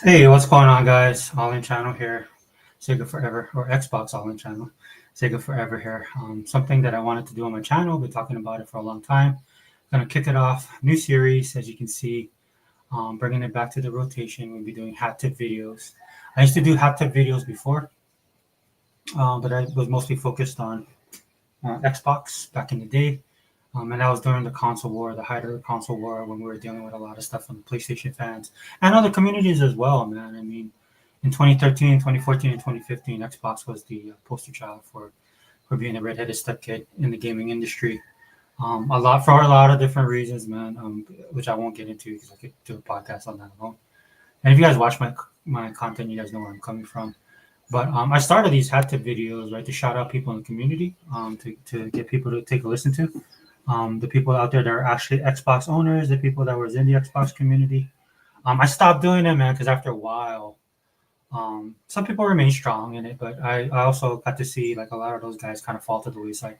Hey, what's going on, guys? All in channel here. Sega Forever, or Xbox All in channel. Sega Forever here. Something that I wanted to do on my channel. Been talking about it for a long time. Gonna kick it off. New series, as you can see. Bringing it back to the rotation. We'll be doing hat tip videos. I used to do hat tip videos before, but I was mostly focused on Xbox back in the day. And that was during the console war, the height of the console war, when we were dealing with a lot of stuff from the PlayStation fans and other communities as well, man. I mean, in 2013, 2014, and 2015, Xbox was the poster child for being a redheaded stepkid in the gaming industry. A lot of different reasons, man, which I won't get into because I could do a podcast on that alone. And if you guys watch my content, you guys know where I'm coming from. But I started these hat tip videos, right, to shout out people in the community, to get people to take a listen to. The people out there that are actually Xbox owners, the people that was in the Xbox community. I stopped doing it, man, because after a while, some people remain strong in it, but I also got to see like a lot of those guys kind of fall to the wayside.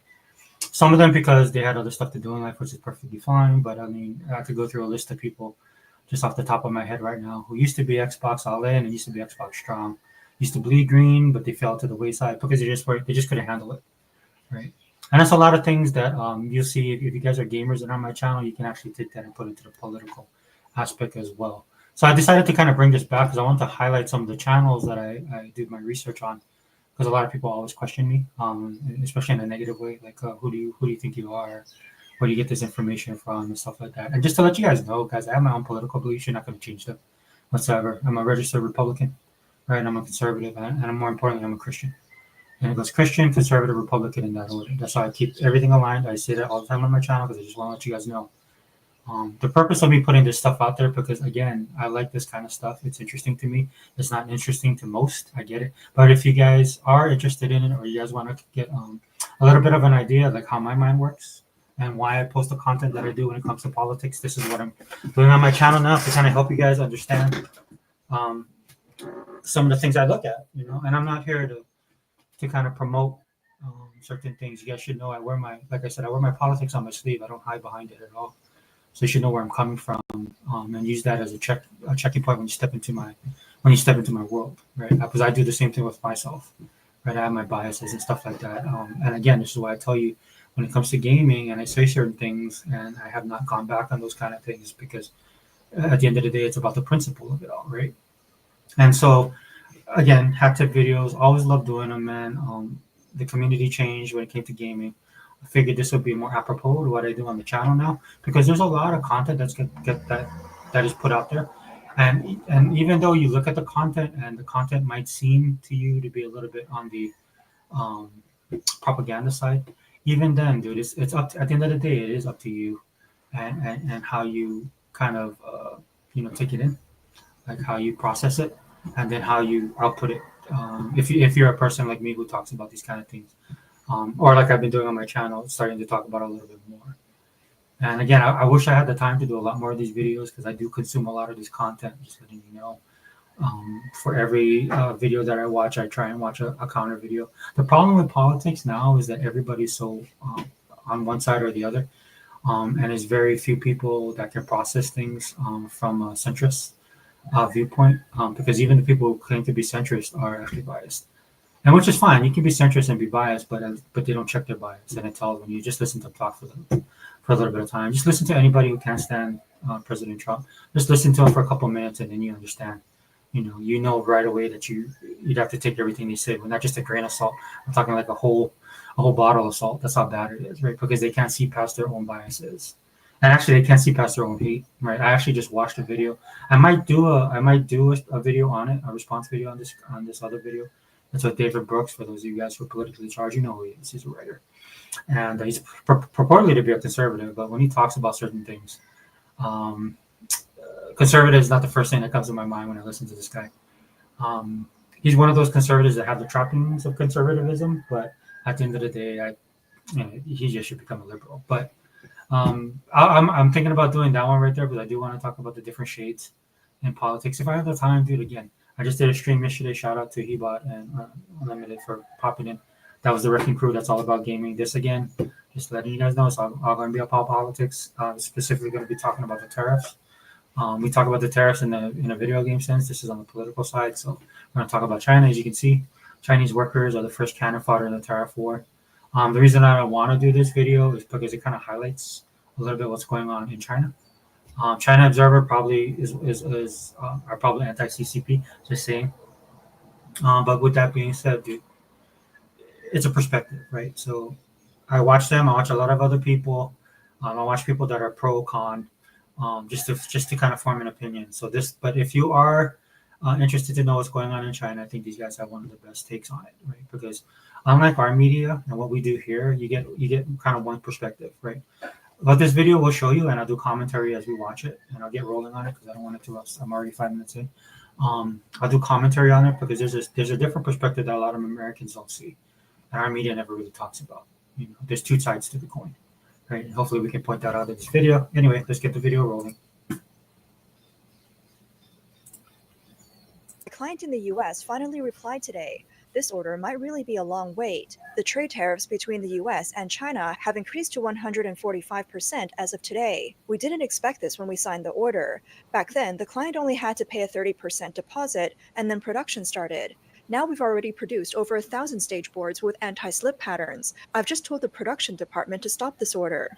Some of them because they had other stuff to do in life, which is perfectly fine. But I mean, I could go through a list of people just off the top of my head right now who used to be Xbox all in and used to be Xbox strong, used to bleed green, but they fell to the wayside because they just couldn't handle it, right? And that's a lot of things that you'll see if you guys are gamers and on my channel, you can actually take that and put it into the political aspect as well. So I decided to kind of bring this back because I want to highlight some of the channels that I did my research on because a lot of people always question me, especially in a negative way, like who do you think you are, where do you get this information from, and stuff like that. And just to let you guys know, guys, I have my own political beliefs. You're not going to change them whatsoever. I'm a registered Republican, right? And I'm a conservative, and more importantly, I'm a Christian. And it goes Christian, conservative, Republican in that order. That's how I keep everything aligned. I say that all the time on my channel because I just want to let you guys know. The purpose of me putting this stuff out there, because again, I like this kind of stuff. It's interesting to me. It's not interesting to most. I get it. But if you guys are interested in it, or you guys want to get a little bit of an idea, like how my mind works and why I post the content that I do when it comes to politics, this is what I'm doing on my channel now to kind of help you guys understand um, some of the things I look at, And I'm not here to kind of promote certain things. You guys should know like I said, I wear my politics on my sleeve. I don't hide behind it at all. So you should know where I'm coming from, and use that as a checking point when you step into my world, right? Because I do the same thing with myself, right? I have my biases and stuff like that. And again, this is why I tell you when it comes to gaming, and I say certain things, and I have not gone back on those kind of things because at the end of the day, it's about the principle of it all, right? And so again, hat tip videos, always love doing them, man. The community changed when it came to gaming. I figured this would be more apropos to what I do on the channel now because there's a lot of content that is put out there, and even though you look at the content and the content might seem to you to be a little bit on the um, propaganda side, even then, dude, it's up to, at the end of the day, it is up to you, and how you kind of take it in, like how you process it, and then how you output it. If you're a person like me who talks about these kind of things, or like I've been doing on my channel, starting to talk about it a little bit more. And again, I wish I had the time to do a lot more of these videos because I do consume a lot of this content. Just letting you know. For every video that I watch, I try and watch a counter video. The problem with politics now is that everybody's so on one side or the other, and there's very few people that can process things from a centrist viewpoint, because even the people who claim to be centrist are actually biased, and which is fine. You can be centrist and be biased, but they don't check their bias, and it tells when you just listen to them talk for a little bit of time. Just listen to anybody who can't stand President Trump. Just listen to him for a couple of minutes, and then you understand. You know right away that you'd have to take everything they say, but not just a grain of salt. I'm talking like a whole bottle of salt. That's how bad it is, right? Because they can't see past their own biases. And actually, they can't see past their own hate, right? I actually just watched a video. I might do a video on it, a response video on this other video. That's with David Brooks. For those of you guys who are politically charged, you know who he is. He's a writer, and he's purportedly to be a conservative. But when he talks about certain things, um, conservative is not the first thing that comes to my mind when I listen to this guy. He's one of those conservatives that have the trappings of conservatism, but at the end of the day, he just should become a liberal. But I'm thinking about doing that one right there, because I do want to talk about the different shades in politics. If I have the time, dude, again, I just did a stream yesterday. Shout out to Hebot and Unlimited for popping in. That was the Wrecking Crew. That's all about gaming. This again, just letting you guys know, it's all going to be about politics. Specifically going to be talking about the tariffs. We talk about the tariffs in a video game sense. This is on the political side, so we're going to talk about China. As you can see, Chinese workers are the first cannon fodder in the tariff war. The reason I want to do this video is because it kind of highlights a little bit what's going on in China. China Observer probably is are probably anti CCP, just saying. But with that being said, dude, it's a perspective, right? So I watch them. I watch a lot of other people. I watch people that are pro con, just to kind of form an opinion. So this, but if you are interested to know what's going on in China, I think these guys have one of the best takes on it, right? Because unlike our media and what we do here, you get kind of one perspective, right? But this video will show you, and I'll do commentary as we watch it, and I'll get rolling on it because I don't want it to rush. I'm already 5 minutes in. I'll do commentary on it because there's a different perspective that a lot of Americans don't see, and our media never really talks about. There's two sides to the coin, right? And hopefully we can point that out in this video. Anyway, let's get the video rolling. A client in the US finally replied today. This order might really be a long wait. The trade tariffs between the US and China have increased to 145% as of today. We didn't expect this when we signed the order. Back then, the client only had to pay a 30% deposit, and then production started. Now we've already produced over 1,000 stage boards with anti-slip patterns. I've just told the production department to stop this order.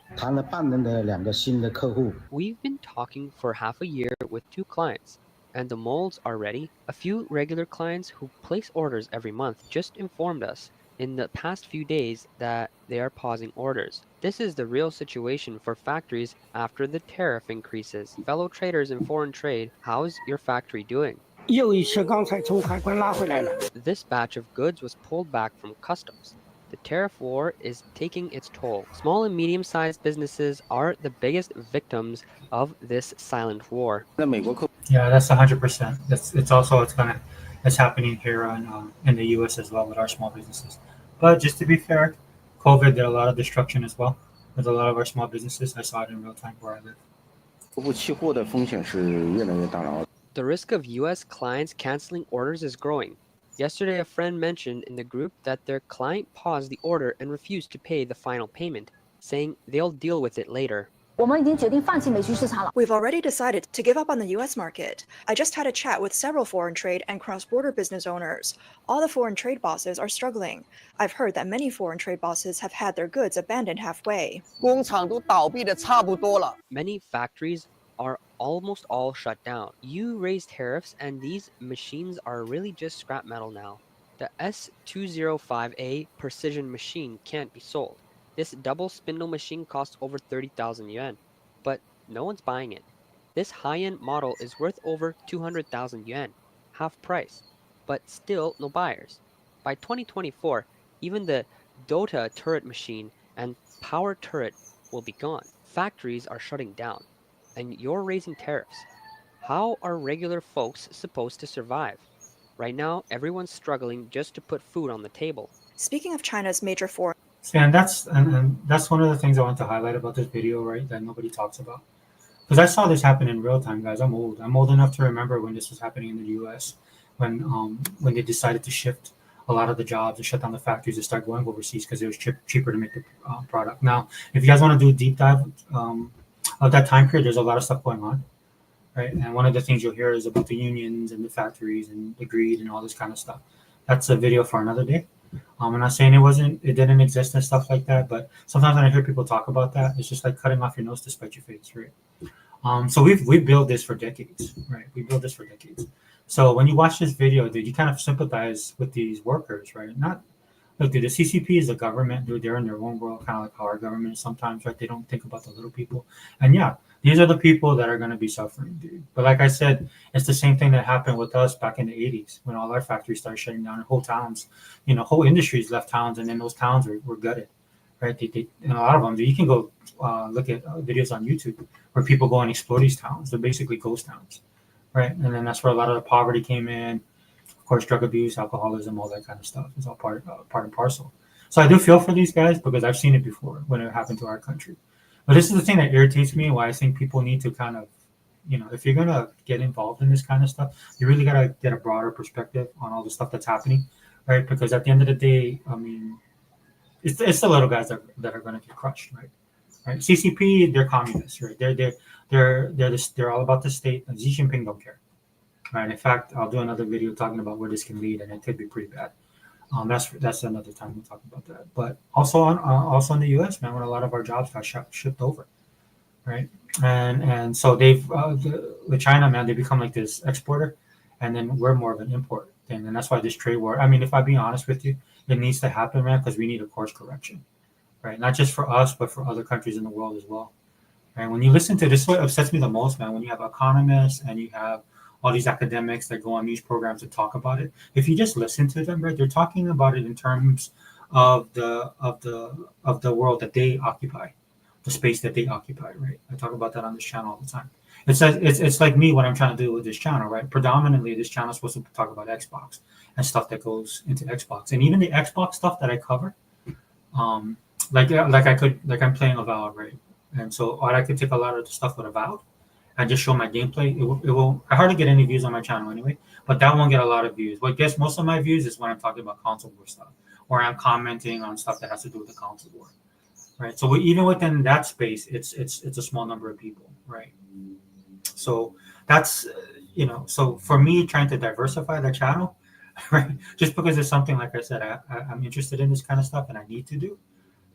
We've been talking for half a year with 2 clients, and the molds are ready. A few regular clients who place orders every month just informed us in the past few days that they are pausing orders. This is the real situation for factories after the tariff increases. Fellow traders in foreign trade, how's your factory doing? This batch of goods was pulled back from customs. The tariff war is taking its toll. Small and medium-sized businesses are the biggest victims of this silent war. Yeah, that's 100%. It's happening here in the U.S. as well with our small businesses. But just to be fair, COVID did a lot of destruction as well with a lot of our small businesses. I saw it in real time where I live. The risk of U.S. clients canceling orders is growing. Yesterday, a friend mentioned in the group that their client paused the order and refused to pay the final payment, saying they'll deal with it later. We've already decided to give up on the US market. I just had a chat with several foreign trade and cross-border business owners. All the foreign trade bosses are struggling. I've heard that many foreign trade bosses have had their goods abandoned halfway. Many factories are almost all shut down. You raise tariffs and these machines are really just scrap metal now. The S205A precision machine can't be sold. This double spindle machine costs over 30,000 yuan, but no one's buying it. This high-end model is worth over 200,000 yuan, half price, but still no buyers. By 2024, even the Dota turret machine and power turret will be gone. Factories are shutting down, and you're raising tariffs. How are regular folks supposed to survive? Right now, everyone's struggling just to put food on the table. Speaking of China's major foreign And that's one of the things I want to highlight about this video, right? That nobody talks about. Because I saw this happen in real time, guys. I'm old. I'm old enough to remember when this was happening in the U.S. When they decided to shift a lot of the jobs and shut down the factories and start going overseas because it was cheaper to make the product. Now, if you guys want to do a deep dive of that time period, there's a lot of stuff going on, right? And one of the things you'll hear is about the unions and the factories and the greed and all this kind of stuff. That's a video for another day. I'm not saying it didn't exist and stuff like that, but sometimes when I hear people talk about that, it's just like cutting off your nose to spite your face, right? So we've built this for decades, right? We built this for decades. So when you watch this video, dude, you kind of sympathize with these workers, right? Not look, dude, the CCP is a government, dude. They're in their own world, kind of like how our government is sometimes, right? They don't think about the little people. And yeah, these are the people that are going to be suffering, dude. But like I said, it's the same thing that happened with us back in the 80s when all our factories started shutting down and whole towns, whole industries left towns, and then those towns were gutted, right? And a lot of them, you can go look at videos on YouTube where people go and explore these towns. They're basically ghost towns, right? And then that's where a lot of the poverty came in. Of course, drug abuse, alcoholism, all that kind of stuff is all part and parcel. So I do feel for these guys because I've seen it before when it happened to our country. But this is the thing that irritates me, why I think people need to kind of, if you're going to get involved in this kind of stuff, you really got to get a broader perspective on all the stuff that's happening, right? Because at the end of the day, I mean, it's the little guys that are going to get crushed, right? right? CCP, they're communists, right? They're all about the state. And Xi Jinping don't care, right? In fact, I'll do another video talking about where this can lead, and it could be pretty bad. That's another time we'll talk about that. But also in the U.S., man, when a lot of our jobs got shipped over, right? And so they've with China, man, they become like this exporter, and then we're more of an import thing, and that's why this trade war. I mean, if I be honest with you, it needs to happen, man, because we need a course correction, right? Not just for us, but for other countries in the world as well. And when you listen to this, what upsets me the most, man, when you have economists and you have all these academics that go on news programs to talk about it. If you just listen to them, right, they're talking about it in terms of the world that they occupy, the space that they occupy, right? I talk about that on this channel all the time. It's like me what I'm trying to do with this channel, right? Predominantly, this channel is supposed to talk about Xbox and stuff that goes into Xbox, and even the Xbox stuff that I cover, um, like I'm playing Avowed, right? And so I could take a lot of the stuff with Avowed and just show my gameplay. It will. I hardly get any views on my channel anyway, but that won't get a lot of views. What gets most of my views is when I'm talking about console war stuff, or I'm commenting on stuff that has to do with the console war, right? So even within that space, it's a small number of people, right? So that's So for me, trying to diversify the channel, right? Just because it's something like I said, I'm interested in this kind of stuff and I need to do,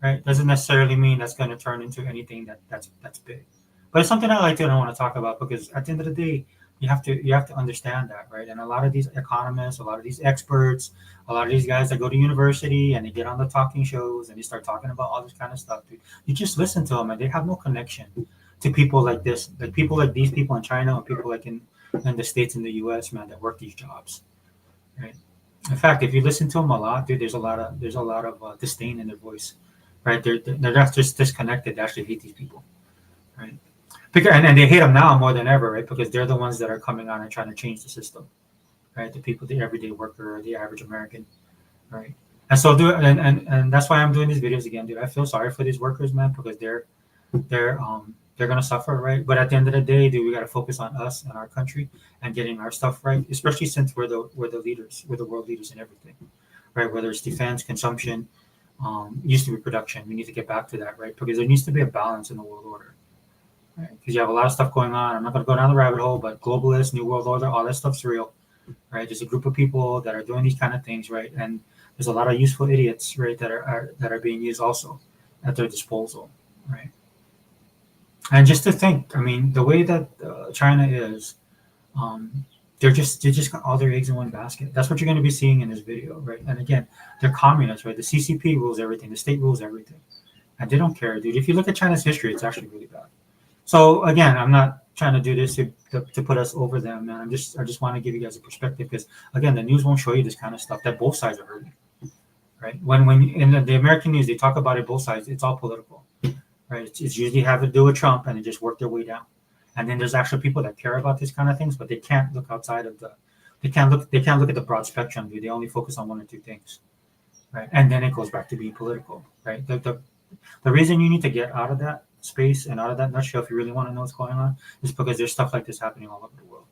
right? Doesn't necessarily mean that's going to turn into anything that's big. But it's something I like to and I want to talk about because at the end of the day, you have to understand that, right? And a lot of these economists, a lot of these experts, a lot of these guys that go to university and they get on the talking shows and they start talking about all this kind of stuff, dude. You just listen to them and they have no connection to people like this, like people like these people in China or people like in the states in the U.S. man that work these jobs, right? In fact, if you listen to them a lot, dude, there's a lot of disdain in their voice, right? They're not just disconnected; they actually hate these people, right? Because and they hate them now more than ever, right? Because they're the ones that are coming on and trying to change the system, right? The people, the everyday worker, or the average American, right? And so and that's why I'm doing these videos again, dude. I feel sorry for these workers, man, because they're gonna suffer, right? But at the end of the day, dude, we gotta focus on us and our country and getting our stuff right, especially since we're the leaders, we're the world leaders in everything, right? Whether it's defense, consumption, used to be production. We need to get back to that, right? Because there needs to be a balance in the world order, right? Because you have a lot of stuff going on. I'm not gonna go down the rabbit hole, but globalists, new world order, all that stuff's real, right? There's a group of people that are doing these kind of things, right? And there's a lot of useful idiots, right, that are being used also at their disposal, right? And just to think, I mean, the way that China is, um, they just got all their eggs in one basket. That's what you're going to be seeing in this video, right? And again, they're communists, right? The CCP rules everything. The state rules everything, and they don't care, dude. If you look at China's history, it's actually really bad. So again, I'm not trying to do this to put us over them, man. I just want to give you guys a perspective because again, the news won't show you this kind of stuff that both sides are hurting, right? When in the American news they talk about it both sides, it's all political, right? It's usually have to do with Trump and they just work their way down. And then there's actually people that care about these kind of things, but they can't look outside of they can't look at the broad spectrum. They only focus on one or two things, right? And then it goes back to being political, right? The reason you need to get out of that space and out of that nutshell if you really want to know what's going on is because there's stuff like this happening all over the world.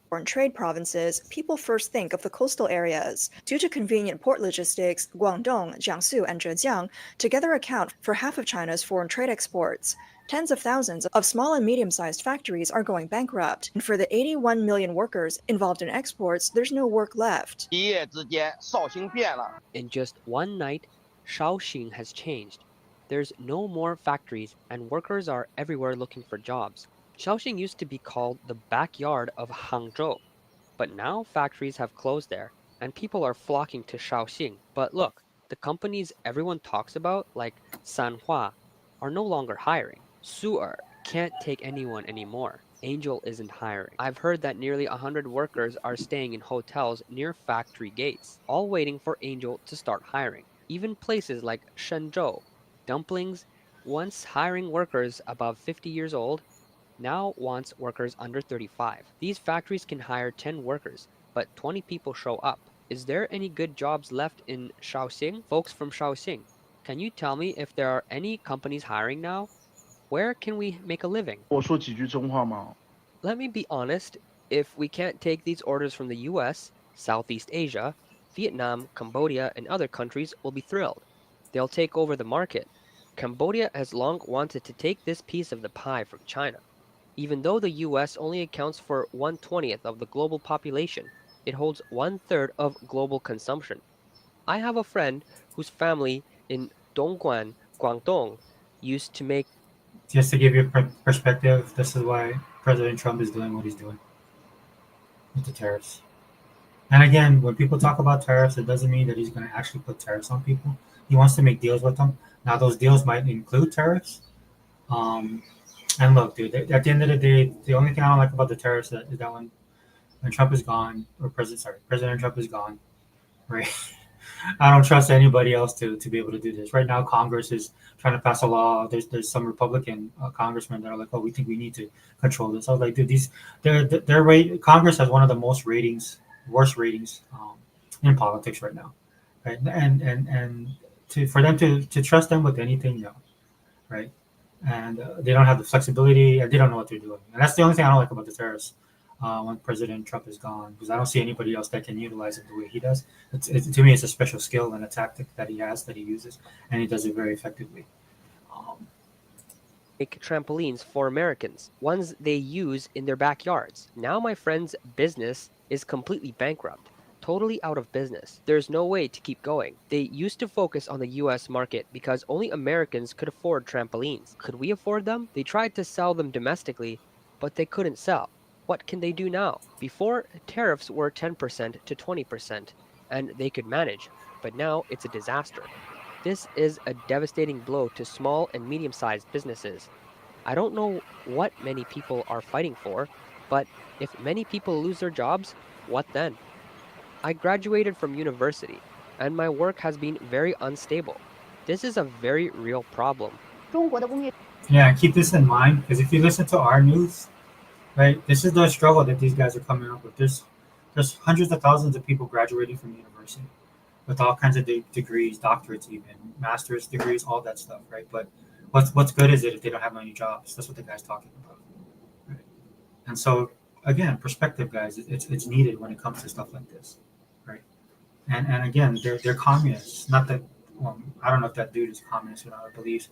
Foreign trade provinces, people first think of the coastal areas. Due to convenient port logistics, Guangdong, Jiangsu, and Zhejiang together account for half of China's foreign trade exports. Tens of thousands of small and medium-sized factories are going bankrupt, and for the 81 million workers involved in exports, there's no work left. In just one night, Shaoxing has changed. There's no more factories, and workers are everywhere looking for jobs. Shaoxing used to be called the backyard of Hangzhou, but now factories have closed there, and people are flocking to Shaoxing. But look, the companies everyone talks about, like Sanhua, are no longer hiring. Su'er can't take anyone anymore. Angel isn't hiring. I've heard that nearly 100 workers are staying in hotels near factory gates, all waiting for Angel to start hiring. Even places like Shenzhou, Dumplings, once hiring workers above 50 years old, now wants workers under 35. These factories can hire 10 workers, but 20 people show up. Is there any good jobs left in Shaoxing? Folks from Shaoxing, can you tell me if there are any companies hiring now? Where can we make a living? 我说几句真话吗？Let me be honest, if we can't take these orders from the US, Southeast Asia, Vietnam, Cambodia, and other countries will be thrilled. They'll take over the market. Cambodia has long wanted to take this piece of the pie from China. Even though the US only accounts for 1/20th of the global population, it holds 1/3 of global consumption. I have a friend whose family in Dongguan, Guangdong, used to make Just to give you perspective, this is why President Trump is doing what he's doing with the tariffs. And again, when people talk about tariffs, it doesn't mean that he's going to actually put tariffs on people. He wants to make deals with them. Now, those deals might include tariffs. Um, and look, dude, at the end of the day, the only thing I don't like about the tariffs is that when Trump is gone, or President Trump is gone, right? I don't trust anybody else to be able to do this. Right now, Congress is trying to pass a law. There's some Republican congressmen that are like, oh, we think we need to control this. I was like, dude, their rate. Congress has one of the worst ratings in politics right now, right? And for them to trust them with anything, no, right? And they don't have the flexibility, and they don't know what they're doing. And that's the only thing I don't like about the terrorists when President Trump is gone, because I don't see anybody else that can utilize it the way he does. To me, it's a special skill and a tactic that he has that he uses, and he does it very effectively. Um, trampolines for Americans, ones they use in their backyards. Now my friend's business is completely bankrupt, totally out of business. There's no way to keep going. They used to focus on the US market because only Americans could afford trampolines. Could we afford them? They tried to sell them domestically, but they couldn't sell. What can they do now? Before, tariffs were 10% to 20%, and they could manage, but now it's a disaster. This is a devastating blow to small and medium-sized businesses. I don't know what many people are fighting for, but if many people lose their jobs, what then? I graduated from university, and my work has been very unstable. This is a very real problem. yeah, keep this in mind because if you listen to our news, right, this is the struggle that these guys are coming up with. There's hundreds of thousands of people graduating from university with all kinds of degrees, doctorates, even master's degrees, all that stuff, right? But what's good is it if they don't have any jobs? That's what the guy's talking about, right? And so again, perspective, guys, it's needed when it comes to stuff like this, right? And again, they're communists. Not that I don't know if that dude is communist or not, or believes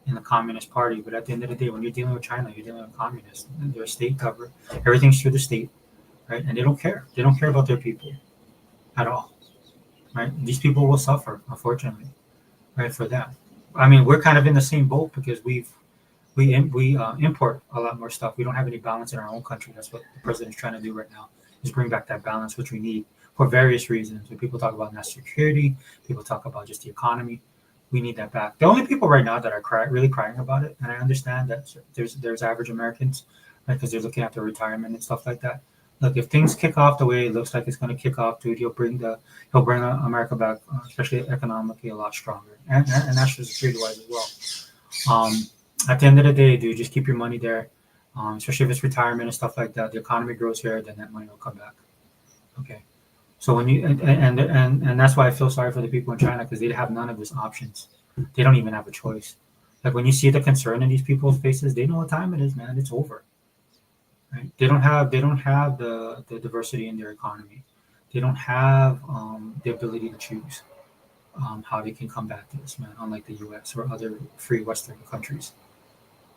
in the Communist Party, but at the end of the day, when you're dealing with China, you're dealing with communists. They're a state cover. Everything's through the state, right? And they don't care. They don't care about their people at all, right? These people will suffer, unfortunately, right? For them, I mean, we're kind of in the same boat because we import a lot more stuff. We don't have any balance in our own country. That's what the president's trying to do right now, is bring back that balance, which we need for various reasons. When people talk about national security, people talk about just the economy. We need that back. The only people right now that are really crying about it, and I understand that there's average Americans, right, because they're looking at their retirement and stuff like that. Look, if things kick off the way it looks like it's going to kick off, dude, he'll bring America back, especially economically, a lot stronger, and national security wise as well. At the end of the day, dude, just keep your money there, especially if it's retirement and stuff like that. The economy grows here, then that money will come back. Okay. So when you and that's why I feel sorry for the people in China because they have none of these options. They don't even have a choice. Like when you see the concern in these people's faces, they know what time it is, man. It's over. Right? They don't have the diversity in their economy. They don't have the ability to choose how they can combat this, man. Unlike the U.S. or other free Western countries.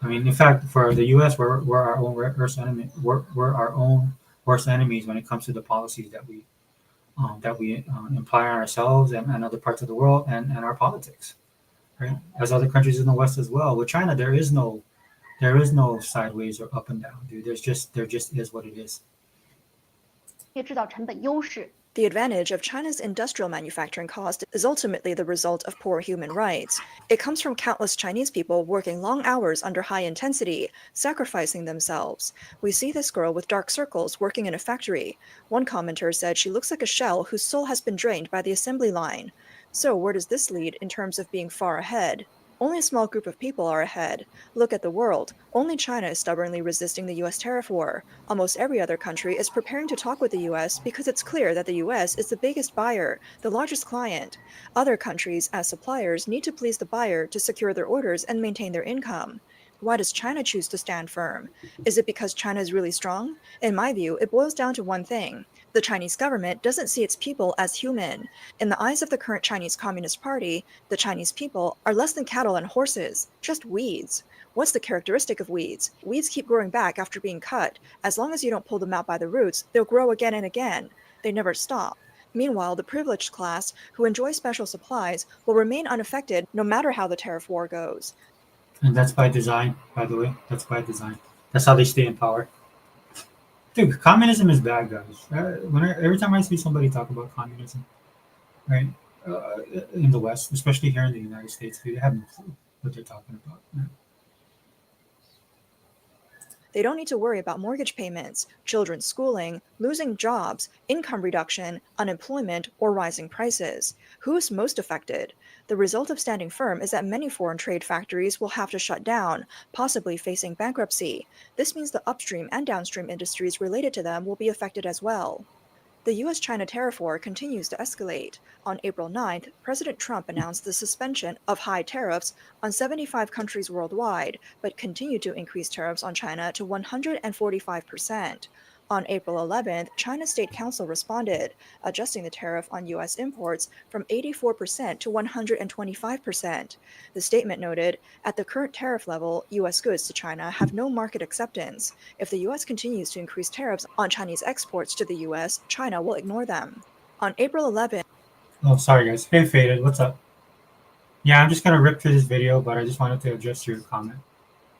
I mean, in fact, for the U.S., we're our own worst enemy. We're our own worst enemies when it comes to the policies that we imply on ourselves and other parts of the world and our politics, right? As other countries in the West as well. With China, there is no sideways or up and down, dude. There just is what it is. The advantage of China's industrial manufacturing cost is ultimately the result of poor human rights. It comes from countless Chinese people working long hours under high intensity, sacrificing themselves. We see this girl with dark circles working in a factory. One commenter said she looks like a shell whose soul has been drained by the assembly line. So, where does this lead in terms of being far ahead? Only a small group of people are ahead. Look at the world. Only China is stubbornly resisting the US tariff war. Almost every other country is preparing to talk with the US because it's clear that the US is the biggest buyer, the largest client. Other countries, as suppliers, need to please the buyer to secure their orders and maintain their income. Why does China choose to stand firm? Is it because China is really strong? In my view, it boils down to one thing. The Chinese government doesn't see its people as human. In the eyes of the current Chinese Communist Party, the Chinese people are less than cattle and horses, just weeds. What's the characteristic of weeds? Weeds keep growing back after being cut. As long as you don't pull them out by the roots, they'll grow again and again. They never stop. Meanwhile, the privileged class, who enjoy special supplies, will remain unaffected no matter how the tariff war goes. And that's by design, by the way. That's by design. That's how they stay in power. Dude, communism is bad, guys. Every time I see somebody talk about communism, right, in the West, especially here in the United States, they have no clue what they're talking about. They don't need to worry about mortgage payments, children's schooling, losing jobs, income reduction, unemployment, or rising prices. Who's most affected? The result of standing firm is that many foreign trade factories will have to shut down, possibly facing bankruptcy. This means the upstream and downstream industries related to them will be affected as well. The US China tariff war continues to escalate. On April 9th, President Trump announced the suspension of high tariffs on 75 countries worldwide, but continued to increase tariffs on China to 145%. On April 11th, China's State Council responded, adjusting the tariff on US imports from 84% to 125%. The statement noted, at the current tariff level, US goods to China have no market acceptance. If the US continues to increase tariffs on Chinese exports to the US, China will ignore them. On April 11th, Oh, sorry, guys. Hey, Faded, what's up? Yeah, I'm just gonna rip through this video, but I just wanted to address your comment.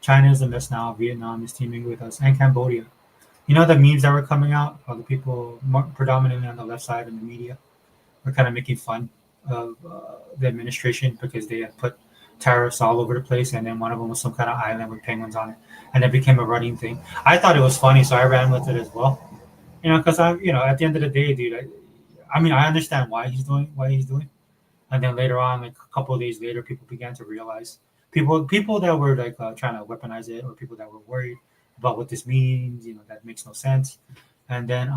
China is a mess now. Vietnam is teaming with us, and Cambodia. You know the memes that were coming out? The people predominantly on the left side in the media were kind of making fun of the administration because they had put tariffs all over the place, and then one of them was some kind of island with penguins on it, and it became a running thing. I thought it was funny, so I ran with it as well. Because at the end of the day, dude, I mean, I understand why he's doing, and then later on, like a couple of days later, people began to realize people that were like trying to weaponize it, or people that were worried about what this means, that makes no sense. And then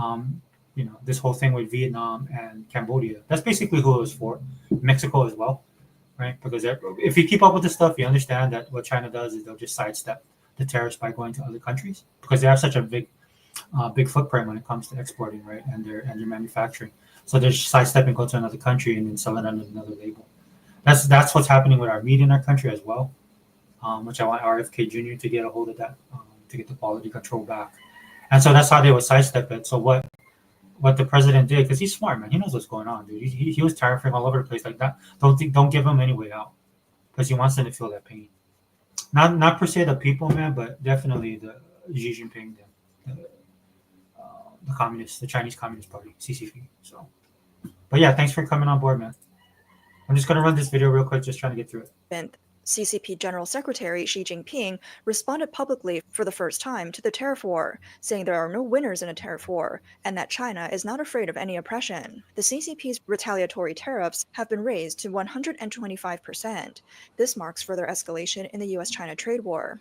this whole thing with Vietnam and Cambodia, that's basically who it was for. Mexico as well, right? Because if you keep up with this stuff, you understand that what China does is they'll just sidestep the tariffs by going to other countries because they have such a big footprint when it comes to exporting, right? And their manufacturing. So they're just sidestepping, go to another country and then sell it under another label. That's what's happening with our meat in our country as well, which I want RFK Jr. to get a hold of that, to get the quality control back. And so that's how they would sidestep it. So what the president did, because he's smart, man. He knows what's going on, dude. He was tariffing all over the place like that. Don't give him any way out because he wants them to feel that pain. Not per se the people, man, but definitely the Xi Jinping, the communist, the Chinese Communist Party, CCP. So, but yeah, thanks for coming on board, man. I'm just gonna run this video real quick, just trying to get through it. CCP General Secretary Xi Jinping responded publicly for the first time to the tariff war, saying there are no winners in a tariff war and that China is not afraid of any oppression. The CCP's retaliatory tariffs have been raised to 125%. This marks further escalation in the US-China trade war.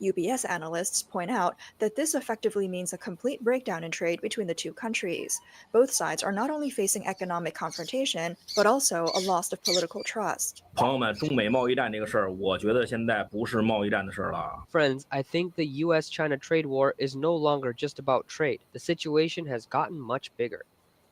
UBS analysts point out that this effectively means a complete breakdown in trade between the two countries. Both sides are not only facing economic confrontation, but also a loss of political trust. 朋友们，中美贸易战这个事儿，我觉得现在不是贸易战的事儿了。Friends, I think the US-China trade war is no longer just about trade. The situation has gotten much bigger.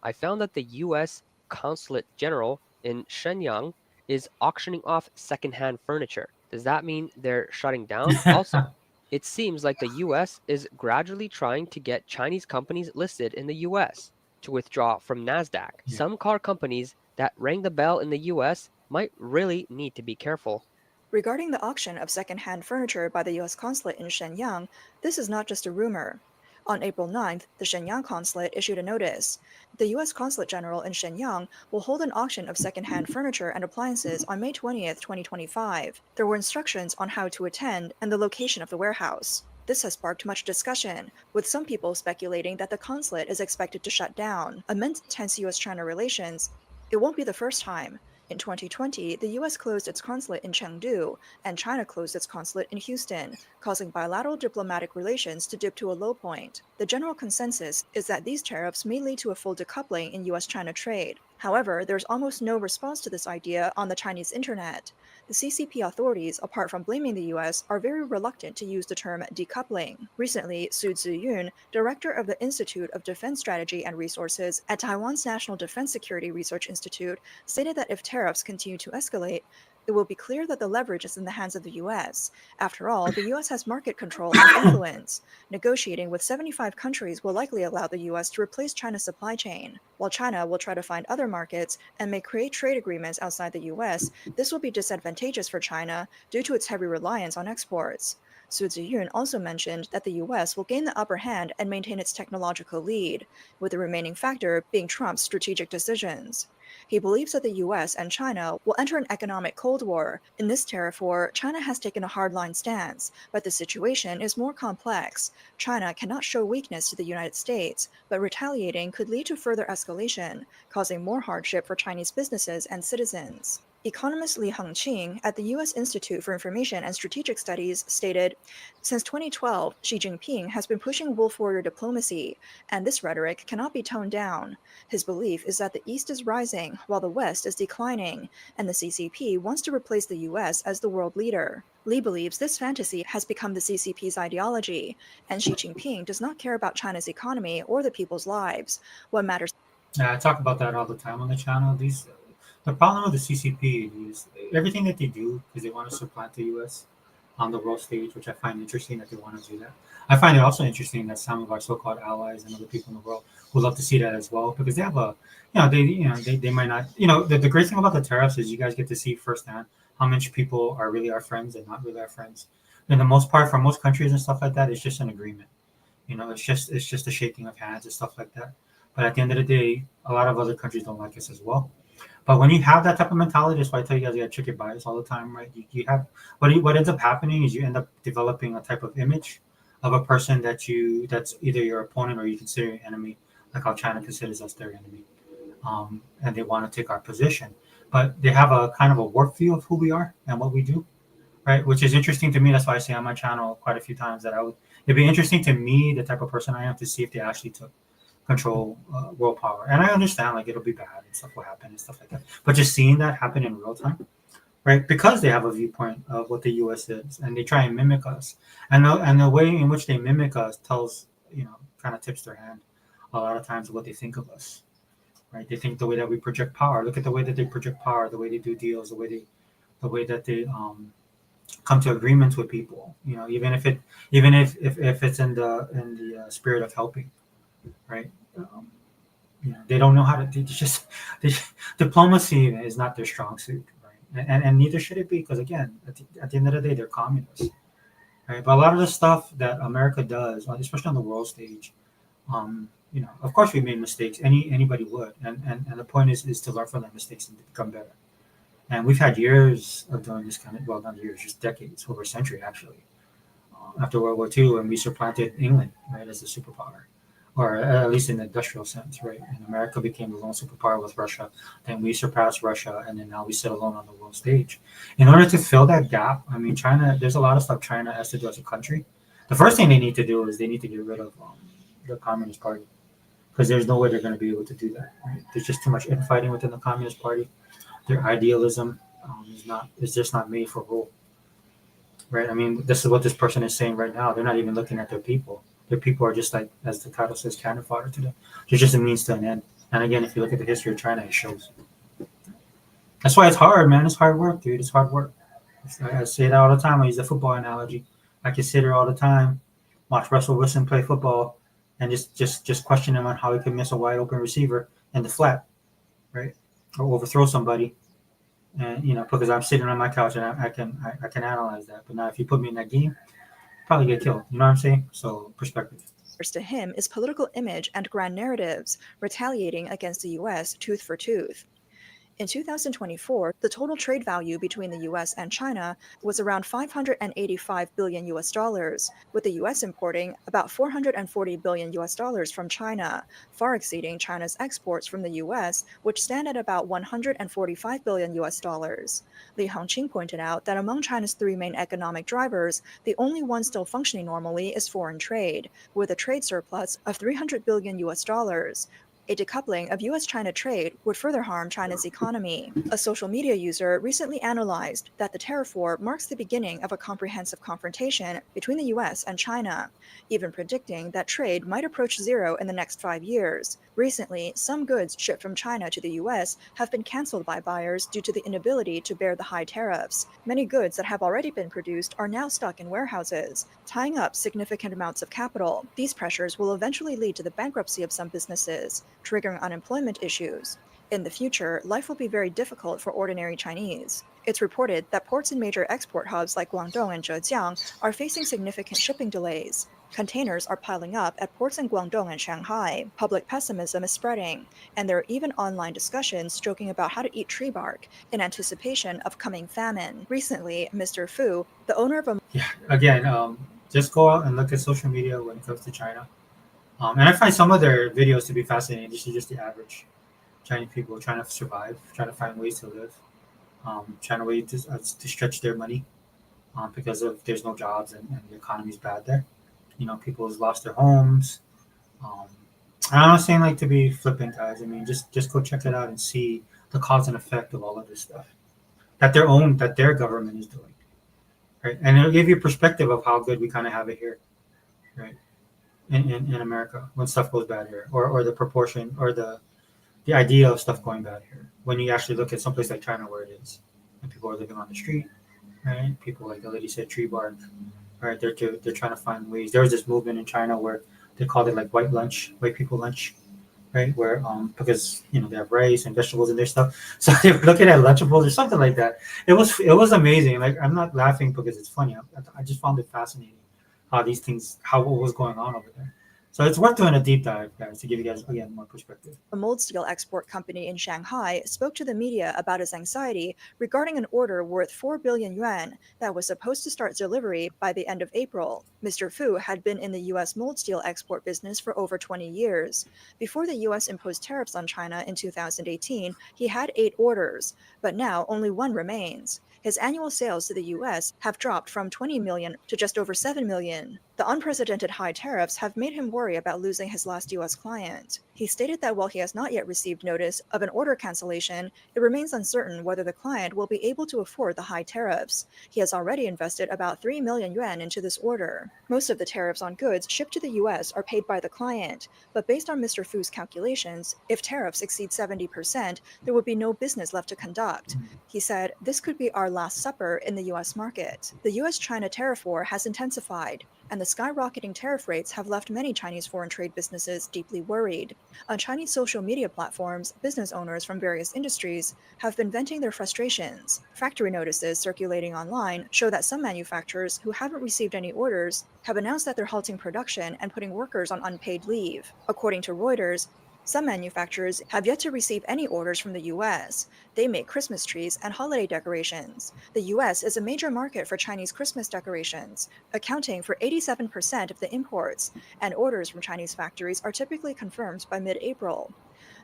I found that the US Consulate General in Shenyang is auctioning off secondhand furniture. Does that mean they're shutting down? Also, it seems like the US is gradually trying to get Chinese companies listed in the US to withdraw from NASDAQ. Yeah. Some car companies that rang the bell in the US might really need to be careful. Regarding the auction of second-hand furniture by the U.S. consulate in Shenyang, this is not just a rumor. On April 9th, the Shenyang consulate issued a notice. The U.S. Consulate General in Shenyang will hold an auction of second-hand furniture and appliances on May 20th, 2025. There were instructions on how to attend and the location of the warehouse. This has sparked much discussion, with some people speculating that the consulate is expected to shut down. Amid tense U.S.-China relations, it won't be the first time. In 2020, the US closed its consulate in Chengdu, and China closed its consulate in Houston, causing bilateral diplomatic relations to dip to a low point. The general consensus is that these tariffs may lead to a full decoupling in US-China trade. However, there's almost no response to this idea on the Chinese internet. The CCP authorities, apart from blaming the US, are very reluctant to use the term decoupling. Recently, Su Ziyun, director of the Institute of Defense Strategy and Resources at Taiwan's National Defense Security Research Institute, stated that if tariffs continue to escalate, it will be clear that the leverage is in the hands of the US. After all, the US has market control and influence. Negotiating with 75 countries will likely allow the US to replace China's supply chain. While China will try to find other markets and may create trade agreements outside the US, this will be disadvantageous for China due to its heavy reliance on exports. Su Ziyun also mentioned that the US will gain the upper hand and maintain its technological lead, with the remaining factor being Trump's strategic decisions. He believes that the US and China will enter an economic Cold War. In this tariff war, China has taken a hardline stance, but the situation is more complex. China cannot show weakness to the United States, but retaliating could lead to further escalation, causing more hardship for Chinese businesses and citizens. Economist Li Hengqing at the U.S. Institute for Information and Strategic Studies stated, "Since 2012, Xi Jinping has been pushing wolf warrior diplomacy, and this rhetoric cannot be toned down. His belief is that the East is rising while the West is declining, and the CCP wants to replace the US as the world leader." Li believes this fantasy has become the CCP's ideology, and Xi Jinping does not care about China's economy or the people's lives. What matters Yeah, I talk about that all the time on the channel. The problem with the CCP is everything that they do is they want to supplant the U.S. on the world stage, which I find interesting that they want to do that. I find it also interesting that some of our so-called allies and other people in the world would love to see that as well because they have they might not, the great thing about the tariffs is you guys get to see firsthand how much people are really our friends and not really our friends. In the most part, for most countries and stuff like that, it's just an agreement. It's just a shaking of hands and stuff like that. But at the end of the day, a lot of other countries don't like us as well. But when you have that type of mentality, that's why I tell you guys you got to check your bias all the time, right? You have what ends up happening is you end up developing a type of image of a person that's either your opponent or you consider your enemy, like how China considers us their enemy, and they want to take our position. But they have a kind of a warped view of who we are and what we do, right? Which is interesting to me. That's why I say on my channel quite a few times that it'd be interesting to me the type of person I am to see if they actually took control world power. And I understand like it'll be bad and stuff will happen and stuff like that. But just seeing that happen in real time, right? Because they have a viewpoint of what the U.S. is, and they try and mimic us, and the way in which they mimic us tells kind of tips their hand a lot of times what they think of us, right? They think the way that we project power. Look at the way that they project power, the way they do deals, the way that they come to agreements with people. Even if it's in the spirit of helping, right? Um, they don't know how to. They, diplomacy is not their strong suit, right? And neither should it be, because again, at the end of the day, they're communists, right? But a lot of the stuff that America does, especially on the world stage, of course we made mistakes. Anybody would, and the point is to learn from their mistakes and to become better. And we've had years of doing this kind of, well, not years, just decades, over a century actually. After World War II, and we supplanted England, right, as a superpower, or at least in the industrial sense, right? And America became the lone superpower with Russia. Then we surpassed Russia, and then now we sit alone on the world stage. In order to fill that gap, I mean, China. There's a lot of stuff China has to do as a country. The first thing they need to do is they need to get rid of the Communist Party, because there's no way they're going to be able to do that. Right? There's just too much infighting within the Communist Party. Their idealism is just not made for rule, right? I mean, this is what this person is saying right now. They're not even looking at their people. Their people are just like, as the title says, cannon fodder to them. They're just a means to an end. And again, if you look at the history of China, it shows. That's why it's hard, man. It's hard work, dude. It's hard work. I say that all the time. I use the football analogy. I can sit here all the time, watch Russell Wilson play football, and just question him on how he could miss a wide open receiver in the flat, right, or overthrow somebody. And because I'm sitting on my couch and I can analyze that. But now if you put me in that game, I'll probably get killed. You know what I'm saying? So perspective. to him is political image and grand narratives, retaliating against the US tooth for tooth. In 2024, the total trade value between the US and China was around 585 billion US dollars, with the US importing about 440 billion US dollars from China, far exceeding China's exports from the US, which stand at about 145 billion US dollars. Li Hengqing pointed out that among China's three main economic drivers, the only one still functioning normally is foreign trade, with a trade surplus of 300 billion US dollars, A decoupling of US China trade would further harm China's economy. A social media user recently analyzed that the tariff war marks the beginning of a comprehensive confrontation between the US and China, even predicting that trade might approach zero in the next 5 years. Recently, some goods shipped from China to the US have been canceled by buyers due to the inability to bear the high tariffs. Many goods that have already been produced are now stuck in warehouses, tying up significant amounts of capital. These pressures will eventually lead to the bankruptcy of some businesses, triggering unemployment issues. In the future, life will be very difficult for ordinary Chinese. It's reported that ports in major export hubs like Guangdong and Zhejiang are facing significant shipping delays. Containers are piling up at ports in Guangdong and Shanghai. Public pessimism is spreading, and there are even online discussions joking about how to eat tree bark in anticipation of coming famine. Recently, Mr. Fu, the owner of a Yeah, again, just go out and look at social media when it comes to China. And I find some of their videos to be fascinating. This is just the average Chinese people trying to survive, trying to find ways to live, trying to ways to stretch their money because of there's no jobs and the economy's bad there. People have lost their homes. Um, I'm not saying like to be flippant, guys. I mean, just go check it out and see the cause and effect of all of this stuff that their government is doing, right? And it'll give you perspective of how good we kind of have it here, right? In America when stuff goes bad here, or the proportion or the idea of stuff going bad here. When you actually look at someplace like China where it is, and people are living on the street, right? People like the lady said, tree bark, right? They're trying to find ways. There was this movement in China where they called it like white people lunch, right? Where because they have rice and vegetables in their stuff, so they were looking at Lunchables or something like that. It was amazing. Like I'm not laughing because it's funny. I just found it fascinating how what was going on over there. So it's worth doing a deep dive, guys, to give you guys again more perspective. mold steel export company in Shanghai spoke to the media about his anxiety regarding an order worth 4 billion yuan that was supposed to start delivery by the end of April. Mr. Fu had been in the US mold steel export business for over 20 years. Before the US imposed tariffs on China in 2018, he had 8 orders, but now only 1 remains. His annual sales to the US have dropped from 20 million to just over 7 million. The unprecedented high tariffs have made him worry about losing his last US client. He stated that while he has not yet received notice of an order cancellation, it remains uncertain whether the client will be able to afford the high tariffs. He has already invested about 3 million yuan into this order. Most of the tariffs on goods shipped to the US are paid by the client, but based on Mr. Fu's calculations, if tariffs exceed 70%, there would be no business left to conduct. He said, "This could be our last supper in the US market." The US China tariff war has intensified, and the skyrocketing tariff rates have left many Chinese foreign trade businesses deeply worried. On Chinese social media platforms, business owners from various industries have been venting their frustrations. Factory notices circulating online show that some manufacturers who haven't received any orders have announced that they're halting production and putting workers on unpaid leave. According to Reuters, some manufacturers have yet to receive any orders from the US. They make Christmas trees and holiday decorations. The US is a major market for Chinese Christmas decorations, accounting for 87% of the imports, and orders from Chinese factories are typically confirmed by mid-April.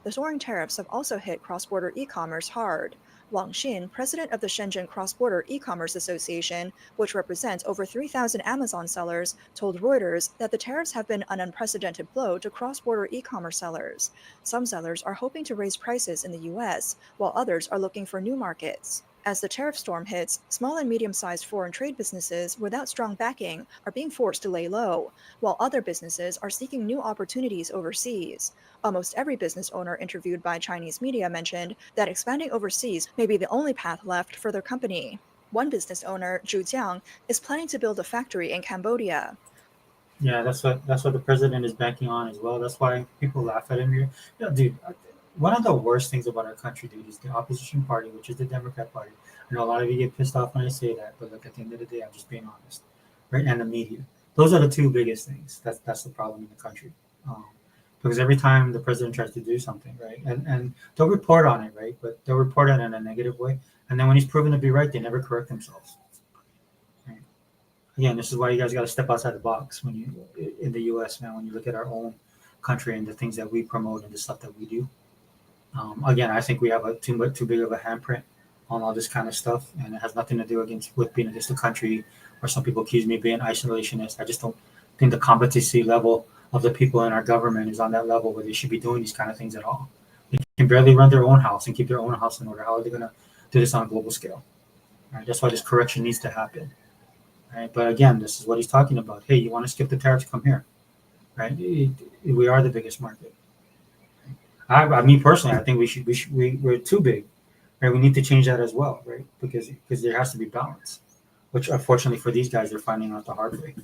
The soaring tariffs have also hit cross-border e-commerce hard. Wang Xin, president of the Shenzhen Cross-Border E-commerce Association, which represents over 3,000 Amazon sellers, told Reuters that the tariffs have been an unprecedented blow to cross-border e-commerce sellers. Some sellers are hoping to raise prices in the US, while others are looking for new markets. As the tariff storm hits, small and medium-sized foreign trade businesses without strong backing are being forced to lay low, while other businesses are seeking new opportunities overseas. Almost every business owner interviewed by Chinese media mentioned that expanding overseas may be the only path left for their company. One business owner, Zhu Jiang, is planning to build a factory in Cambodia. Yeah, that's what the president is banking on as well. That's why people laugh at him here. Yeah, dude. One of the worst things about our country, dude, is the opposition party, which is the Democrat Party. I know a lot of you get pissed off when I say that, but look, at the end of the day, I'm just being honest, right? And the media. Those are the two biggest things. That's the problem in the country. Because every time the president tries to do something, right, and they'll report on it, right, but they'll report it in a negative way, and then when he's proven to be right, they never correct themselves. Right? Again, this is why you guys got to step outside the box when you in the U.S. man. When you look at our own country and the things that we promote and the stuff that we do. Again, I think we have a too big of a handprint on all this kind of stuff, and it has nothing to do with being against the country. Or some people accuse me of being isolationist. I just don't think the competency level of the people in our government is on that level where they should be doing these kind of things at all. They can barely run their own house and keep their own house in order. How are they going to do this on a global scale? Right? That's why this correction needs to happen. Right? But again, this is what he's talking about. Hey, you want to skip the tariffs? Come here. Right? We are the biggest market. I mean, personally, I think we're too big. Right? We need to change that as well, right? Because there has to be balance, which unfortunately for these guys, they're finding out the hard way.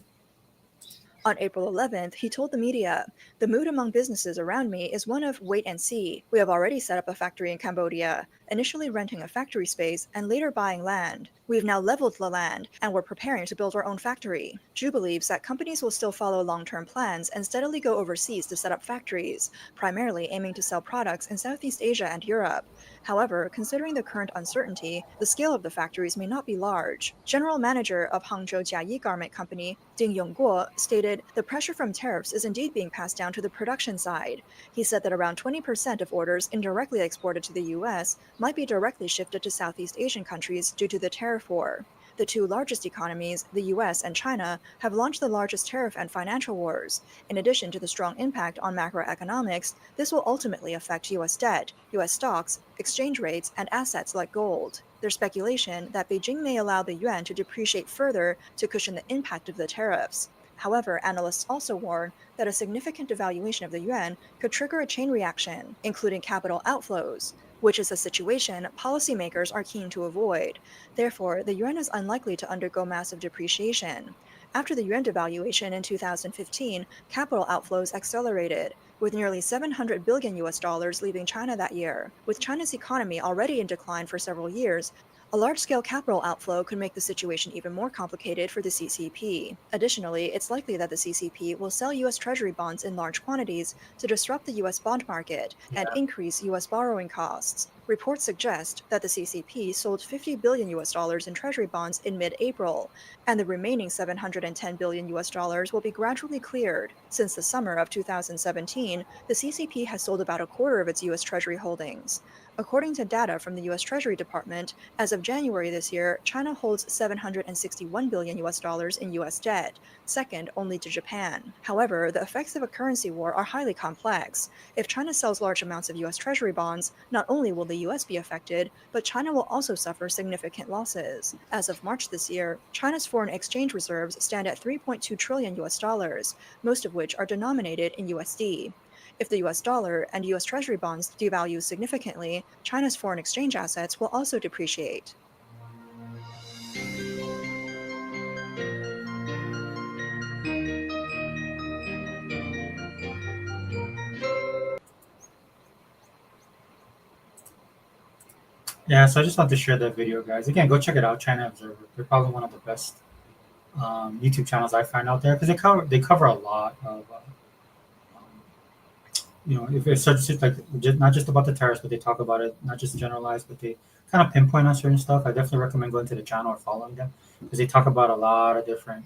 On April 11th, he told the media, "The mood among businesses around me is one of wait and see. We have already set up a factory in Cambodia, initially renting a factory space and later buying land. We've now leveled the land and we're preparing to build our own factory." Zhu believes that companies will still follow long-term plans and steadily go overseas to set up factories, primarily aiming to sell products in Southeast Asia and Europe. However, considering the current uncertainty, the scale of the factories may not be large. General Manager of Hangzhou Jiayi Garment Company, Ding Yongguo, stated, "The pressure from tariffs is indeed being passed down to the production side." He said that around 20% of orders indirectly exported to the US might be directly shifted to Southeast Asian countries due to the tariff war. The two largest economies, the US and China, have launched the largest tariff and financial wars. In addition to the strong impact on macroeconomics, this will ultimately affect US debt, US stocks, exchange rates, and assets like gold. There's speculation that Beijing may allow the yuan to depreciate further to cushion the impact of the tariffs. However, analysts also warn that a significant devaluation of the yuan could trigger a chain reaction, including capital outflows, which is a situation policymakers are keen to avoid. Therefore, the yuan is unlikely to undergo massive depreciation. After the yuan devaluation in 2015, capital outflows accelerated, with nearly 700 billion US dollars leaving China that year. With China's economy already in decline for several years, a large-scale capital outflow could make the situation even more complicated for the CCP. Additionally, it's likely that the CCP will sell US Treasury bonds in large quantities to disrupt the US bond market and increase US borrowing costs. Reports suggest that the CCP sold 50 billion US dollars in Treasury bonds in mid-April, and the remaining 710 billion US dollars will be gradually cleared. Since the summer of 2017, the CCP has sold about a quarter of its US Treasury holdings. According to data from the US Treasury Department, as of January this year, China holds 761 billion US dollars in US debt, second only to Japan. However, the effects of a currency war are highly complex. If China sells large amounts of US Treasury bonds, not only will the US be affected, but China will also suffer significant losses. As of March this year, China's foreign exchange reserves stand at 3.2 trillion US dollars, most of which are denominated in USD. If the US dollar and US Treasury bonds devalue significantly, China's foreign exchange assets will also depreciate. Yeah, so I just want to share that video, guys. Again, go check it out, China Observer. They're probably one of the best YouTube channels I find out there because they cover a lot of if it's just like not just about the tariffs, but they talk about it not just generalized, but they kind of pinpoint on certain stuff. I definitely recommend going to the channel or following them because they talk about a lot of different,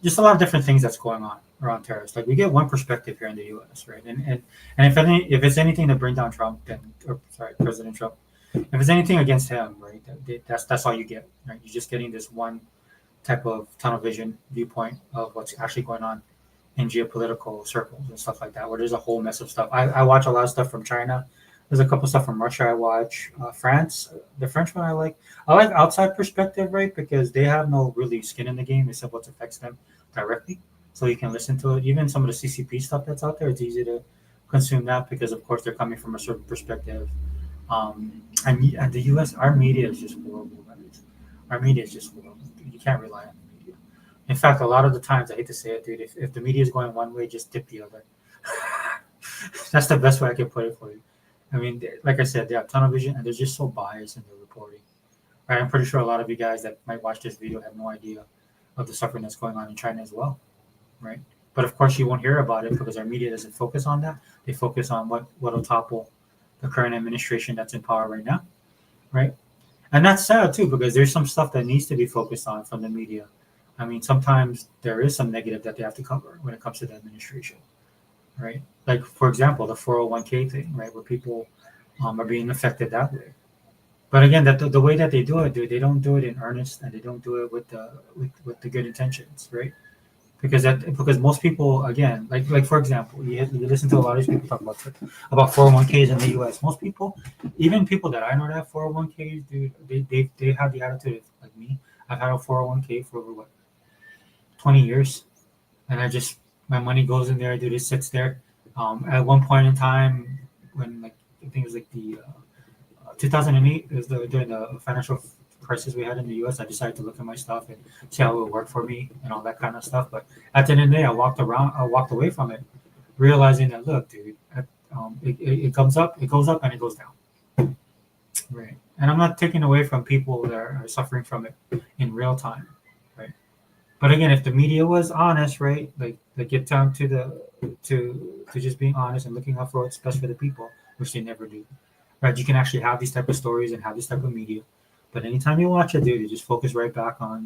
just a lot of different things that's going on around tariffs. Like we get one perspective here in the U.S., right? And if it's anything to bring down Trump, then or sorry, President Trump, if it's anything against him, right? That's all you get, right? You're just getting this one type of tunnel vision viewpoint of what's actually going on in geopolitical circles and stuff like that, where there's a whole mess of stuff. I watch a lot of stuff from China. There's a couple stuff from Russia I watch. France, the French one I like. I like outside perspective, right? Because they have no really skin in the game except what affects them directly. So you can listen to it. Even some of the CCP stuff that's out there, it's easy to consume that because, of course, they're coming from a certain perspective. And the U.S., our media is just horrible, guys. Our media is just horrible. You can't rely on the media. In fact, a lot of the times, I hate to say it, dude, if the media is going one way, just dip the other. That's the best way I can put it for you. I mean, like I said, they have tunnel vision and they're just so biased in their reporting. Right? I'm pretty sure a lot of you guys that might watch this video have no idea of the suffering that's going on in China as well. Right? But of course, you won't hear about it because our media doesn't focus on that. They focus on what will topple the current administration that's in power right now. Right? And that's sad too because there's some stuff that needs to be focused on from the media. I mean, sometimes there is some negative that they have to cover when it comes to the administration, right? Like, for example, the 401k thing, right, where people are being affected that way. But again, that the way that they do it, dude, they don't do it in earnest, and they don't do it with the good intentions, right? because most people, again, like for example, you listen to a lot of these people talk about 401ks in the U.S. Most people, even people that I know that have 401ks, dude, they have the attitude like me. I've had a 401k for over what 20 years, and I just my money goes in there, dude. It sits there. At one point in time, when like I think it was like the 2008, it was during the financial crisis we had in the U.S. I decided to look at my stuff and see how it would work for me and all that kind of stuff. But at the end of the day, I walked away from it, realizing that look, dude, it comes up, it goes up, and it goes down. Right. And I'm not taking away from people that are suffering from it in real time. Right. But again, if the media was honest, right, like get down to to just being honest and looking out for what's best for the people, which they never do. Right. You can actually have these type of stories and have this type of media. But anytime you watch it, dude, you just focus right back on,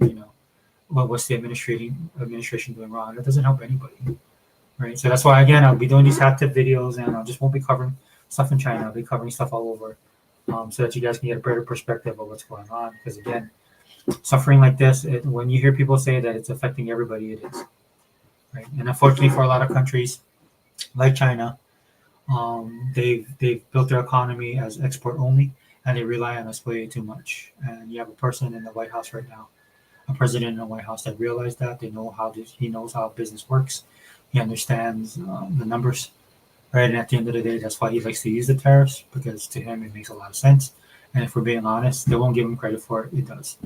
what's the administration doing wrong. That doesn't help anybody. Right. So that's why again I'll be doing these hat tip videos and I just won't be covering stuff in China. I'll be covering stuff all over. So that you guys can get a better perspective of what's going on. Because again, suffering like this, when you hear people say that it's affecting everybody, it is. Right. And unfortunately for a lot of countries like China, they've built their economy as export only, and they rely on us way too much. And you have a person in the White House right now, a president in the White House that realized that he knows how business works. He understands the numbers, right? And at the end of the day, that's why he likes to use the tariffs because to him it makes a lot of sense. And if we're being honest, they won't give him credit for it. It does,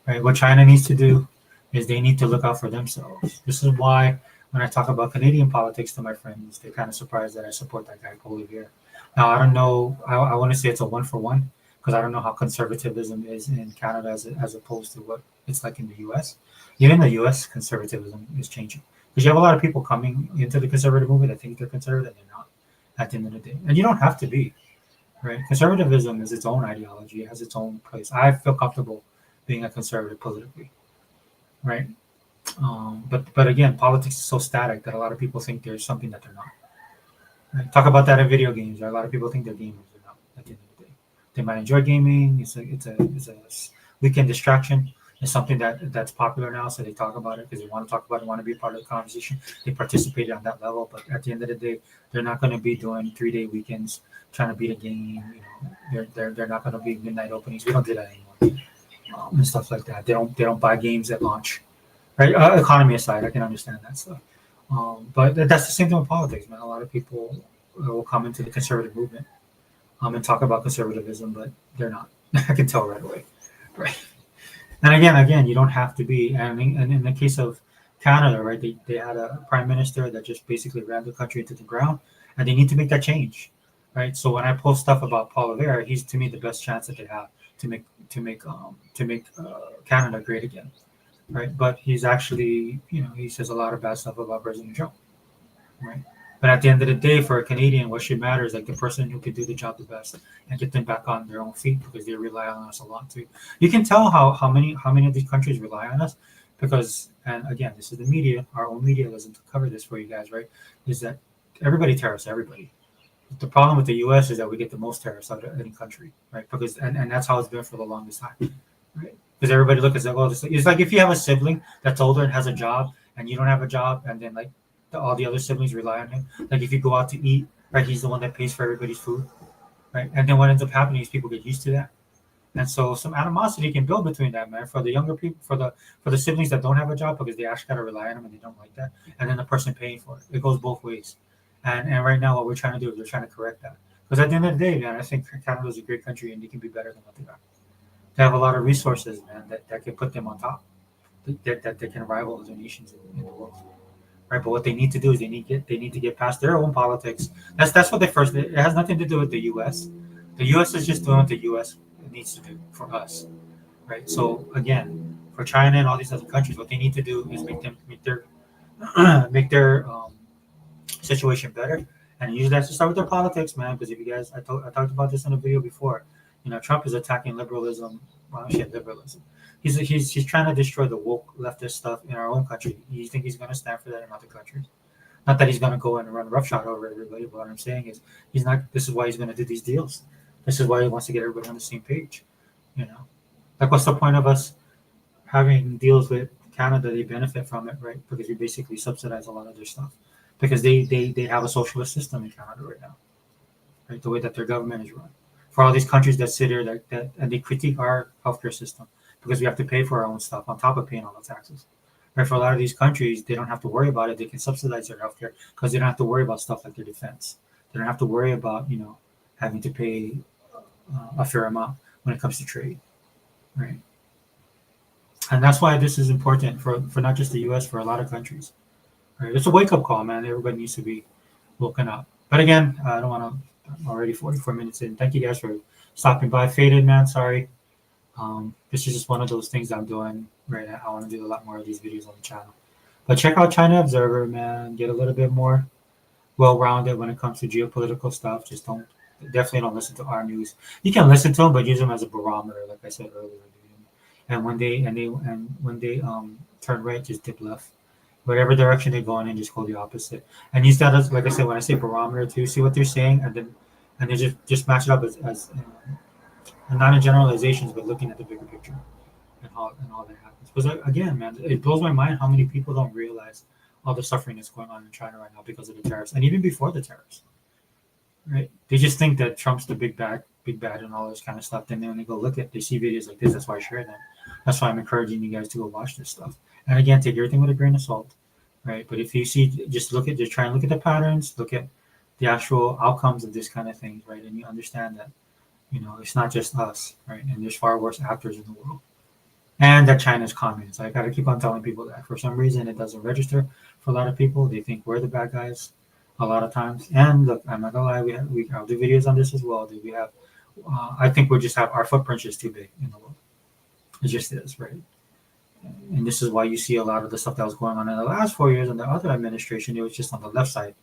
right? What China needs to do is they need to look out for themselves. This is why when I talk about Canadian politics to my friends, they're kind of surprised that I support that guy Poilievre. Now I don't know. I want to say it's a 1-for-1 because I don't know how conservatism is in Canada as opposed to what it's like in the U.S. Even in the U.S., conservatism is changing because you have a lot of people coming into the conservative movement that think they're conservative and they're not at the end of the day. And you don't have to be, right? Conservatism is its own ideology. It has its own place. I feel comfortable being a conservative politically, right? But again, politics is so static that a lot of people think there's something that they're not. Right? Talk about that in video games. Right? A lot of people think they're gamers. They're not. At the end of the day, they might enjoy gaming. It's a weekend distraction. It's something that's popular now, so they talk about it because they want to talk about it, want to be part of the conversation. They participate on that level, but at the end of the day, they're not going to be doing 3-day weekends trying to beat a game. They're not going to be midnight openings. We don't do that anymore, and stuff like that. They don't buy games at launch. Right, economy aside, I can understand that stuff. But that's the same thing with politics, man. A lot of people will come into the conservative movement and talk about conservatism, but they're not. I can tell right away. Right. And again, you don't have to be. And in the case of Canada, right, they had a prime minister that just basically ran the country into the ground, and they need to make that change, right? So when I post stuff about Paul Revere, he's to me the best chance that they have to make Canada great again, right? But he's actually, he says a lot of bad stuff about President Trump, right? But at the end of the day, for a Canadian, what should matter is like the person who can do the job the best and get them back on their own feet because they rely on us a lot too. You can tell how many of these countries rely on us because, and again, this is the media. Our own media doesn't cover this for you guys, right? Is that everybody tariffs everybody. The problem with the U.S. is that we get the most tariffs out of any country, right? Because and that's how it's been for the longest time, right? Because everybody looks at it's like if you have a sibling that's older and has a job and you don't have a job, and then like all the other siblings rely on him. Like if you go out to eat, right, he's the one that pays for everybody's food, right? And then what ends up happening is people get used to that, and so some animosity can build between that, man. For the younger people, for the siblings that don't have a job because they actually gotta rely on him and they don't like that, and then the person paying for it. It goes both ways. And right now, what we're trying to do is we're trying to correct that. Because at the end of the day, man, I think Canada is a great country and they can be better than what they are. They have a lot of resources, man, that can put them on top, that they can rival other nations in the world. Right, but what they need to do is they need to get past their own politics. That's what they first. It has nothing to do with the U.S. The U.S. is just doing what the U.S. needs to do for us, right? So again, for China and all these other countries, what they need to do is make their situation better, and usually that's to start with their politics, man. Because if you guys, I talked about this in a video before. Trump is attacking liberalism. Well, shit, liberalism. He's trying to destroy the woke leftist stuff in our own country. You think he's going to stand for that in other countries? Not that he's going to go and run roughshod over everybody, but what I'm saying is he's not. This is why he's going to do these deals. This is why he wants to get everybody on the same page. Like what's the point of us having deals with Canada, they benefit from it, right? Because we basically subsidize a lot of their stuff because they have a socialist system in Canada right now, right? The way that their government is run. For all these countries that sit here that and they critique our healthcare system because we have to pay for our own stuff on top of paying all the taxes. Right? For a lot of these countries, they don't have to worry about it. They can subsidize their healthcare because they don't have to worry about stuff like their defense. They don't have to worry about having to pay a fair amount when it comes to trade, right? And that's why this is important for not just the U.S. for a lot of countries. Right? It's a wake up call, man. Everybody needs to be woken up. But again, I don't want to. I'm already 44 minutes in. Thank you guys for stopping by. Faded, man. Sorry. This is just one of those things I'm doing right now. I want to do a lot more of these videos on the channel. But check out China Observer, man. Get a little bit more well-rounded when it comes to geopolitical stuff. Just definitely don't listen to our news. You can listen to them, but use them as a barometer, like I said earlier. And when they turn right, just dip left. Whatever direction they're going in, just go the opposite. And use that as, like I said, when I say barometer too, see what they're saying, and then just match it up as not in generalizations, but looking at the bigger picture and all that happens. Because again, man, it blows my mind how many people don't realize all the suffering that's going on in China right now because of the tariffs, and even before the tariffs. Right? They just think that Trump's the big bad, and all this kind of stuff. Then when they go look at, they see videos like this. That's why I share them. That's why I'm encouraging you guys to go watch this stuff. And again, take everything with a grain of salt, right? But if you see, just try and look at the patterns, look at the actual outcomes of this kind of thing, right? And you understand that, it's not just us, right? And there's far worse actors in the world. And that China's communist. I got to keep on telling people that. For some reason, it doesn't register for a lot of people. They think we're the bad guys a lot of times. And look, I'm not gonna lie, I'll do videos on this as well. Do we have? I think we just have our footprint is too big in the world. It just is, right? And this is why you see a lot of the stuff that was going on in the last 4 years in the other administration. It was just on the left side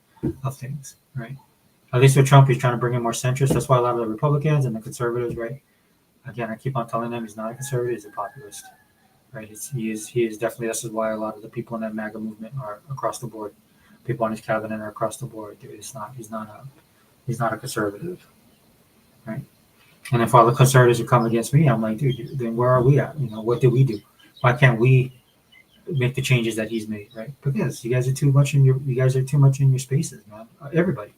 of things, right? At least with Trump, he's trying to bring in more centrists. That's why a lot of the Republicans and the conservatives, right? Again, I keep on telling them he's not a conservative; he's a populist, right? He is definitely. This is why a lot of the people in that MAGA movement are across the board. People on his cabinet are across the board. He's not a conservative, right? And if all the conservatives would come against me, I'm like, dude, then where are we at? What did we do? Why can't we make the changes that he's made, right? Because you guys are too much in your spaces, man. Everybody.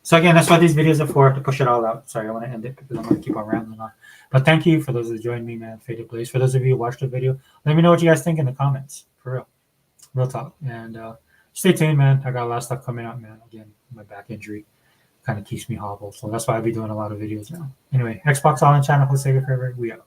So again, that's what these videos are for, to push it all out. Sorry, I want to end it because I'm going to keep on rambling on. But thank you for those that joined me, man. Faded Blaze. For those of you who watched the video, let me know what you guys think in the comments. For real talk. And stay tuned, man. I got a lot of stuff coming out, man. Again, my back injury kind of keeps me hobbled, so that's why I'll be doing a lot of videos now. Anyway, Xbox All In channel. Let's take it forever. We out.